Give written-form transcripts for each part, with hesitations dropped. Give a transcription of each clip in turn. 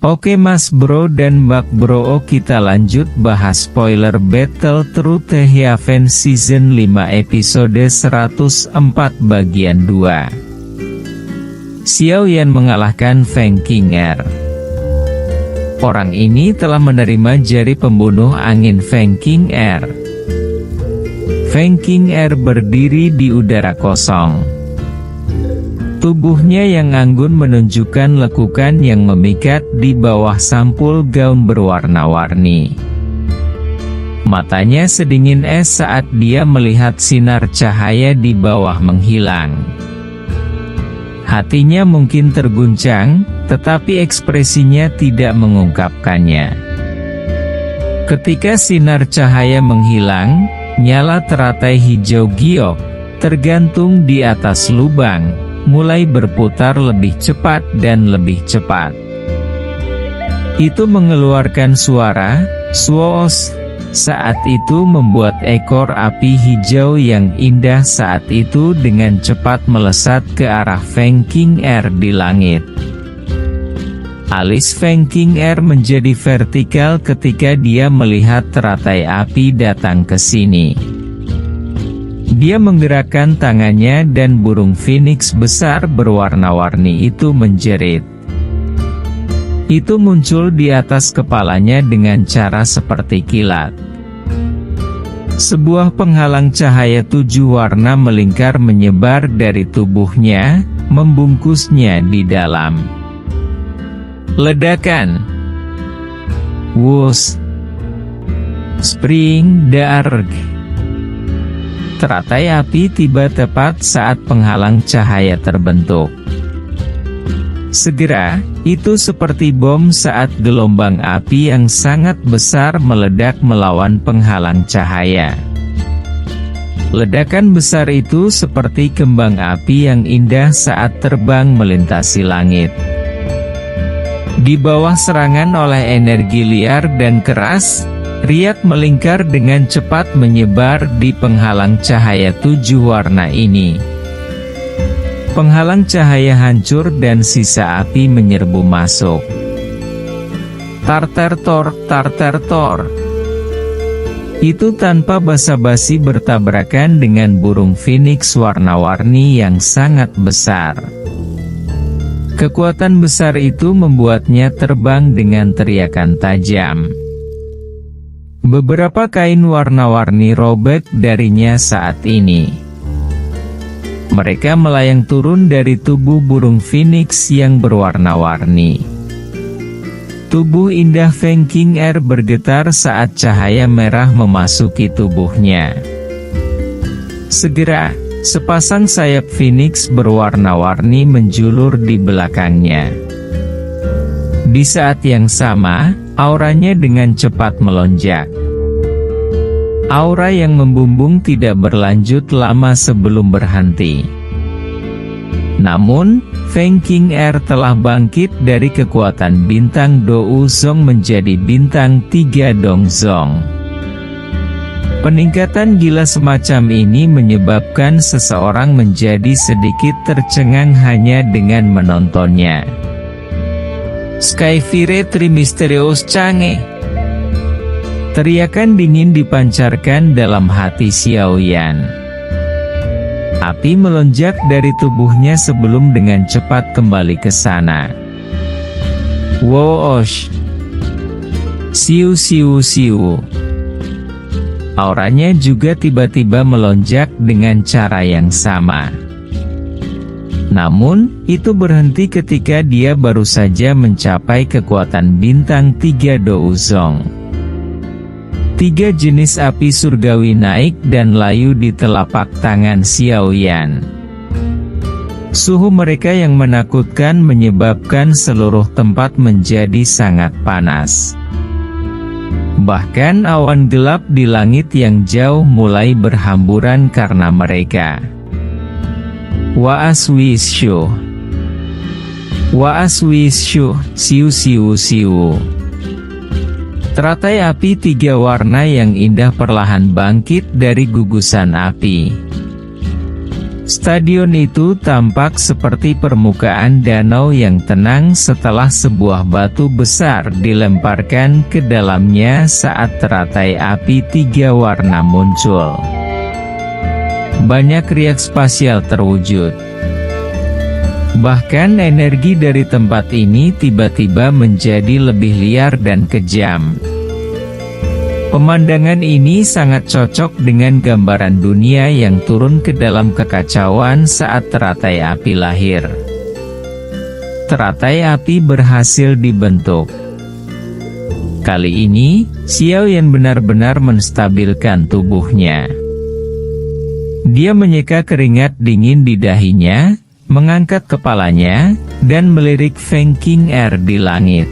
Oke Mas Bro dan Mbak Bro, kita lanjut bahas spoiler Battle Through the Heaven Season 5 episode 104 bagian 2. Xiao Yan mengalahkan Feng Qing'er. Orang ini telah menerima jari pembunuh angin Feng Qing'er. Feng Qing'er berdiri di udara kosong. Tubuhnya yang anggun menunjukkan lekukan yang memikat di bawah sampul gaun berwarna-warni. Matanya sedingin es saat dia melihat sinar cahaya di bawah menghilang. Hatinya mungkin terguncang, tetapi ekspresinya tidak mengungkapkannya. Ketika sinar cahaya menghilang, nyala teratai hijau giok, tergantung di atas lubang, mulai berputar lebih cepat dan lebih cepat. Itu mengeluarkan suara "swoos". Saat itu membuat ekor api hijau yang indah saat itu dengan cepat melesat ke arah Feng Qing'er di langit. Alis Feng Qing'er menjadi vertikal ketika dia melihat teratai api datang ke sini. Dia menggerakkan tangannya dan burung phoenix besar berwarna-warni itu menjerit. Itu muncul di atas kepalanya dengan cara seperti kilat. Sebuah penghalang cahaya 7 warna melingkar menyebar dari tubuhnya, membungkusnya di dalam. Ledakan. Whoosh. Spring Dark. Teratai api tiba tepat saat penghalang cahaya terbentuk. Segera, itu seperti bom saat gelombang api yang sangat besar meledak melawan penghalang cahaya. Ledakan besar itu seperti kembang api yang indah saat terbang melintasi langit. Di bawah serangan oleh energi liar dan keras, riak melingkar dengan cepat menyebar di penghalang cahaya 7 warna ini. Penghalang cahaya hancur dan sisa api menyerbu masuk. Tartartor, tartartor. Itu tanpa basa-basi bertabrakan dengan burung phoenix warna-warni yang sangat besar. Kekuatan besar itu membuatnya terbang dengan teriakan tajam. Beberapa kain warna-warni robek darinya saat ini. Mereka melayang turun dari tubuh burung phoenix yang berwarna-warni. Tubuh indah Feng Qing'er bergetar saat cahaya merah memasuki tubuhnya. Segera, sepasang sayap phoenix berwarna-warni menjulur di belakangnya. Di saat yang sama, auranya dengan cepat melonjak. Aura yang membumbung tidak berlanjut lama sebelum berhenti. Namun, Feng Qing'er telah bangkit dari kekuatan bintang Douzong menjadi bintang 3 Dongzong. Peningkatan gila semacam ini menyebabkan seseorang menjadi sedikit tercengang hanya dengan menontonnya. Skyfire Trimysterious Change. Teriakan dingin dipancarkan dalam hati Xiao Yan. Api melonjak dari tubuhnya sebelum dengan cepat kembali ke sana. Whoosh. Siu siu siu. Auranya juga tiba-tiba melonjak dengan cara yang sama. Namun, itu berhenti ketika dia baru saja mencapai kekuatan bintang 3 Douzong. 3 jenis api surgawi naik dan layu di telapak tangan Xiao Yan. Suhu mereka yang menakutkan menyebabkan seluruh tempat menjadi sangat panas. Bahkan awan gelap di langit yang jauh mulai berhamburan karena mereka. Waaswishu. Waaswishu, siu siu siu. Teratai api 3 warna yang indah perlahan bangkit dari gugusan api. Stadion itu tampak seperti permukaan danau yang tenang setelah sebuah batu besar dilemparkan ke dalamnya saat teratai api 3 warna muncul. Banyak riak spasial terwujud. Bahkan energi dari tempat ini tiba-tiba menjadi lebih liar dan kejam. Pemandangan ini sangat cocok dengan gambaran dunia yang turun ke dalam kekacauan saat teratai api lahir. Teratai api berhasil dibentuk. Kali ini, Xiao Yan benar-benar menstabilkan tubuhnya. Dia menyeka keringat dingin di dahinya, mengangkat kepalanya, dan melirik Feng Qing'er di langit.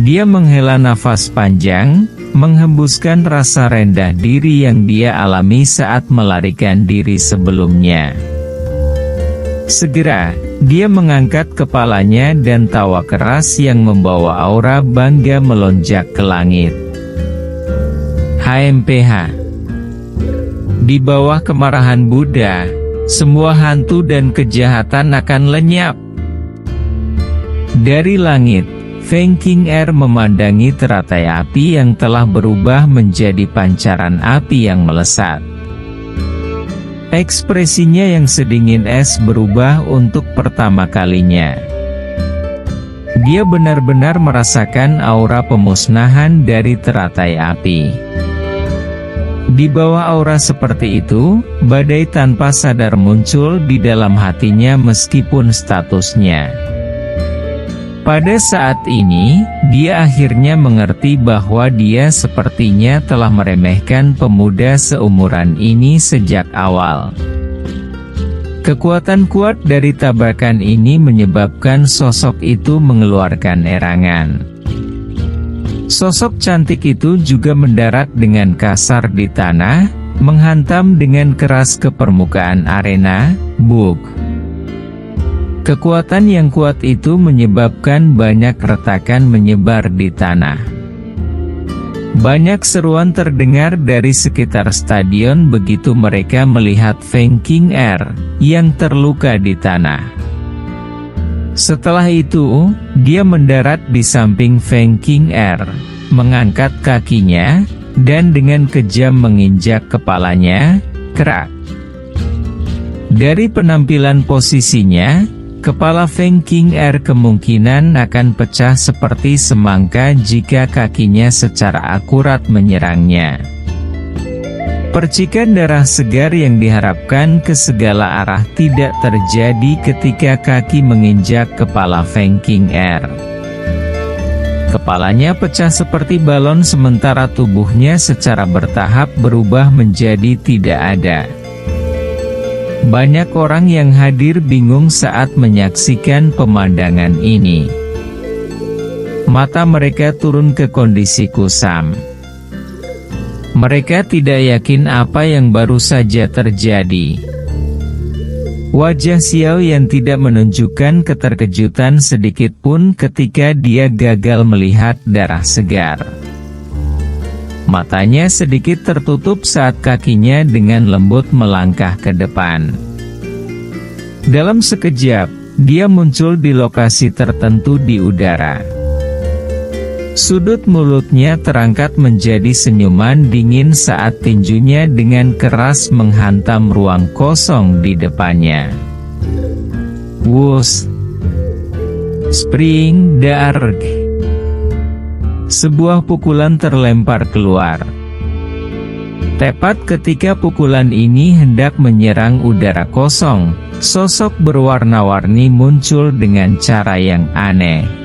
Dia menghela nafas panjang, menghembuskan rasa rendah diri yang dia alami saat melarikan diri sebelumnya. Segera, dia mengangkat kepalanya dan tawa keras yang membawa aura bangga melonjak ke langit. HMPH. Di bawah kemarahan Buddha, semua hantu dan kejahatan akan lenyap. Dari langit, Feng Qing'er memandangi teratai api yang telah berubah menjadi pancaran api yang melesat. Ekspresinya yang sedingin es berubah untuk pertama kalinya. Dia benar-benar merasakan aura pemusnahan dari teratai api. Di bawah aura seperti itu, badai tanpa sadar muncul di dalam hatinya meskipun statusnya. Pada saat ini, dia akhirnya mengerti bahwa dia sepertinya telah meremehkan pemuda seumuran ini sejak awal. Kekuatan kuat dari tabrakan ini menyebabkan sosok itu mengeluarkan erangan. Sosok cantik itu juga mendarat dengan kasar di tanah, menghantam dengan keras ke permukaan arena, buk. Kekuatan yang kuat itu menyebabkan banyak retakan menyebar di tanah. Banyak seruan terdengar dari sekitar stadion begitu mereka melihat Feng Qing'er yang terluka di tanah. Setelah itu, dia mendarat di samping Feng Qing'er, mengangkat kakinya, dan dengan kejam menginjak kepalanya, kerak. Dari penampilan posisinya, kepala Feng Qing'er kemungkinan akan pecah seperti semangka jika kakinya secara akurat menyerangnya. Percikan darah segar yang diharapkan ke segala arah tidak terjadi ketika kaki menginjak kepala Feng Qing'er. Kepalanya pecah seperti balon sementara tubuhnya secara bertahap berubah menjadi tidak ada. Banyak orang yang hadir bingung saat menyaksikan pemandangan ini. Mata mereka turun ke kondisi kusam. Mereka tidak yakin apa yang baru saja terjadi. Wajah Xiao Yan tidak menunjukkan keterkejutan sedikit pun ketika dia gagal melihat darah segar. Matanya sedikit tertutup saat kakinya dengan lembut melangkah ke depan. Dalam sekejap, dia muncul di lokasi tertentu di udara. Sudut mulutnya terangkat menjadi senyuman dingin saat tinjunya dengan keras menghantam ruang kosong di depannya. Wush! Spring Dark! Sebuah pukulan terlempar keluar. Tepat ketika pukulan ini hendak menyerang udara kosong, sosok berwarna-warni muncul dengan cara yang aneh.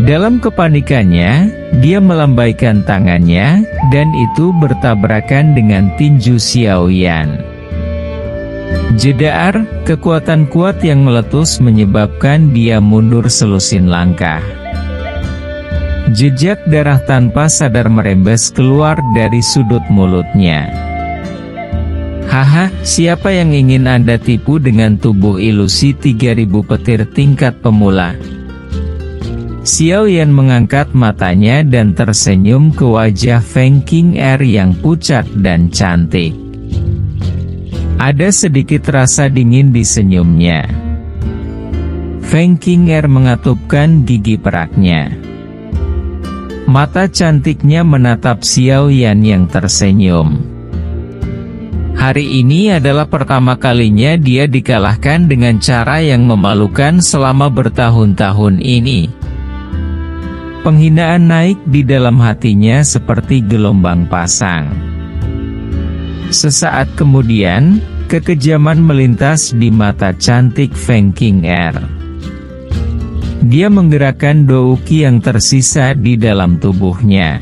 Dalam kepanikannya, dia melambaikan tangannya, dan itu bertabrakan dengan tinju Xiao Yan. Jedar, kekuatan kuat yang meletus menyebabkan dia mundur selusin langkah. Jejak darah tanpa sadar merembes keluar dari sudut mulutnya. Haha, siapa yang ingin Anda tipu dengan tubuh ilusi 3000 petir tingkat pemula? Xiao Yan mengangkat matanya dan tersenyum ke wajah Feng Qing'er yang pucat dan cantik. Ada sedikit rasa dingin di senyumnya. Feng Qing'er mengatupkan gigi peraknya. Mata cantiknya menatap Xiao Yan yang tersenyum. Hari ini adalah pertama kalinya dia dikalahkan dengan cara yang memalukan selama bertahun-tahun ini. Penghinaan naik di dalam hatinya seperti gelombang pasang. Sesaat kemudian, kekejaman melintas di mata cantik Feng Qing'er. Dia menggerakkan douki yang tersisa di dalam tubuhnya.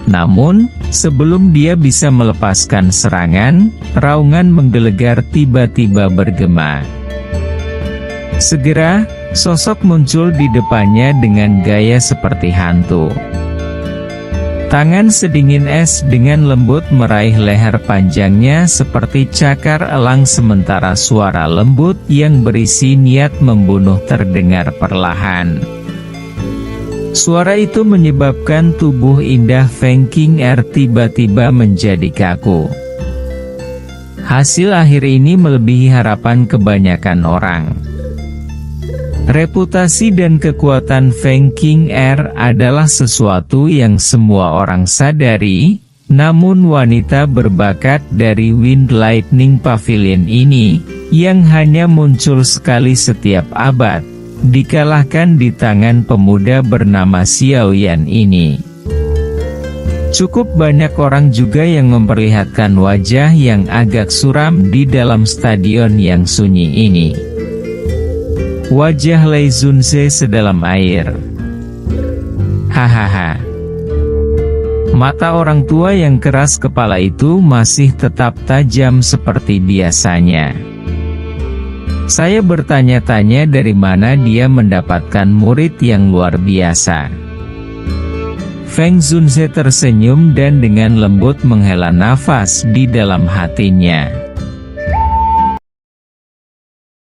Namun, sebelum dia bisa melepaskan serangan, raungan menggelegar tiba-tiba bergema. Segera, sosok muncul di depannya dengan gaya seperti hantu. Tangan sedingin es dengan lembut meraih leher panjangnya seperti cakar elang, sementara suara lembut yang berisi niat membunuh terdengar perlahan. Suara itu menyebabkan tubuh indah Feng Qing'er tiba-tiba menjadi kaku. Hasil akhir ini melebihi harapan kebanyakan orang. Reputasi dan kekuatan Feng Qing'er adalah sesuatu yang semua orang sadari, namun wanita berbakat dari Wind Lightning Pavilion ini, yang hanya muncul sekali setiap abad, dikalahkan di tangan pemuda bernama Xiao Yan ini. Cukup banyak orang juga yang memperlihatkan wajah yang agak suram di dalam stadion yang sunyi ini. Wajah Lei Zunze sedalam air. Hahaha. Mata orang tua yang keras kepala itu masih tetap tajam seperti biasanya. Saya bertanya-tanya dari mana dia mendapatkan murid yang luar biasa. Feng Zunze tersenyum dan dengan lembut menghela nafas di dalam hatinya.